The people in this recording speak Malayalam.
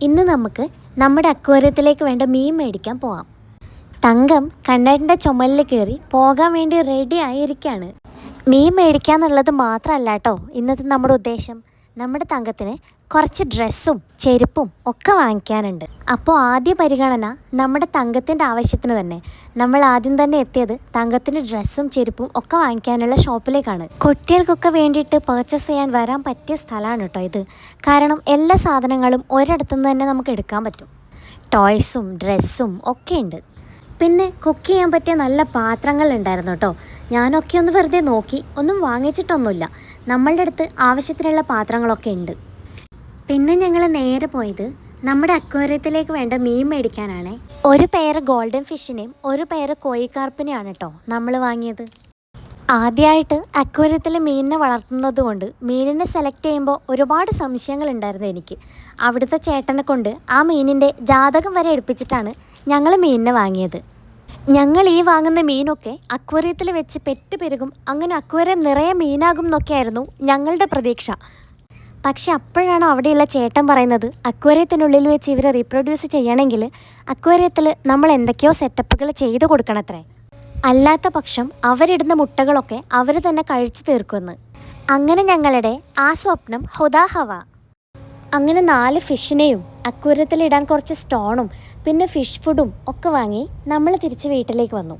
ഇന്ന് നമുക്ക് നമ്മുടെ അക്വേറിയത്തിലേക്ക് വേണ്ട മീൻ മേടിക്കാൻ പോവാം. തങ്കം കണ്ണേട്ടൻ്റെ ചുമലിൽ കയറി പോകാൻ വേണ്ടി റെഡി ആയിരിക്കുകയാണ്. മീൻ മേടിക്കുക എന്നുള്ളത് മാത്രമല്ല കേട്ടോ ഇന്നത്തെ നമ്മുടെ ഉദ്ദേശം. നമ്മുടെ തങ്കത്തിന് കുറച്ച് ഡ്രസ്സും ചെരുപ്പും ഒക്കെ വാങ്ങിക്കാനുണ്ട്. അപ്പോൾ ആദ്യ പരിഗണന നമ്മുടെ തങ്കത്തിൻ്റെ ആവശ്യത്തിന് തന്നെ. നമ്മൾ ആദ്യം തന്നെ എത്തിയത് തങ്കത്തിന് ഡ്രസ്സും ചെരുപ്പും ഒക്കെ വാങ്ങിക്കാനുള്ള ഷോപ്പിലേക്കാണ്. കുട്ടികൾക്കൊക്കെ വേണ്ടിയിട്ട് പർച്ചേസ് ചെയ്യാൻ വരാൻ പറ്റിയ സ്ഥലമാണ് കേട്ടോ ഇത്. കാരണം എല്ലാ സാധനങ്ങളും ഒരിടത്തുനിന്ന് തന്നെ നമുക്ക് എടുക്കാൻ പറ്റും. ടോയ്സും ഡ്രസ്സും ഒക്കെ ഉണ്ട്. പിന്നെ കുക്ക് ചെയ്യാൻ പറ്റിയ നല്ല പാത്രങ്ങൾ ഉണ്ടായിരുന്നു കേട്ടോ. ഞാനൊക്കെ ഒന്ന് വെറുതെ നോക്കി, ഒന്നും വാങ്ങിച്ചിട്ടൊന്നുമില്ല. നമ്മളുടെ അടുത്ത് ആവശ്യത്തിനുള്ള പാത്രങ്ങളൊക്കെ ഉണ്ട്. പിന്നെ ഞങ്ങൾ നേരെ പോയത് നമ്മുടെ അക്വേറിയത്തിലേക്ക് വേണ്ട മീൻ മേടിക്കാനാണ്. ഒരു പെയർ ഗോൾഡൻ ഫിഷിനെയും ഒരു പെയർ കോഴിക്കാർപ്പിനെയാണ് കേട്ടോ നമ്മൾ വാങ്ങിയത്. ആദ്യമായിട്ട് അക്വേറിയത്തിൽ മീനിനെ വളർത്തുന്നത് കൊണ്ട് മീനിനെ സെലക്ട് ചെയ്യുമ്പോൾ ഒരുപാട് സംശയങ്ങളുണ്ടായിരുന്നു എനിക്ക്. അവിടുത്തെ ചേട്ടനെ കൊണ്ട് ആ മീനിൻ്റെ ജാതകം വരെ എടുപ്പിച്ചിട്ടാണ് ഞങ്ങൾ മീനിനെ വാങ്ങിയത്. ഞങ്ങൾ ഈ വാങ്ങുന്ന മീനൊക്കെ അക്വേറിയത്തിൽ വെച്ച് പെറ്റ് പെരുകും, അങ്ങനെ അക്വേറിയം നിറയെ മീനാകും എന്നൊക്കെയായിരുന്നു ഞങ്ങളുടെ പ്രതീക്ഷ. പക്ഷെ അപ്പോഴാണ് അവിടെയുള്ള ചേട്ടൻ പറയുന്നത് അക്വേറിയത്തിനുള്ളിൽ വെച്ച് ഇവരെ റീപ്രൊഡ്യൂസ് ചെയ്യണമെങ്കിൽ അക്വേറിയത്തിൽ നമ്മൾ എന്തൊക്കെയോ സെറ്റപ്പുകൾ ചെയ്ത് കൊടുക്കണത്രേ. അല്ലാത്ത പക്ഷം അവരിടുന്ന മുട്ടകളൊക്കെ അവർ തന്നെ കഴിച്ചു തീർക്കുമെന്ന്. അങ്ങനെ ഞങ്ങളുടെ ആ സ്വപ്നം ഹുദാഹവ. അങ്ങനെ 4 ഫിഷിനെയും അക്വേറിയത്തിലിടാൻ കുറച്ച് സ്റ്റോണും പിന്നെ ഫിഷ് ഫുഡും ഒക്കെ വാങ്ങി നമ്മൾ തിരിച്ച് വീട്ടിലേക്ക് വന്നു.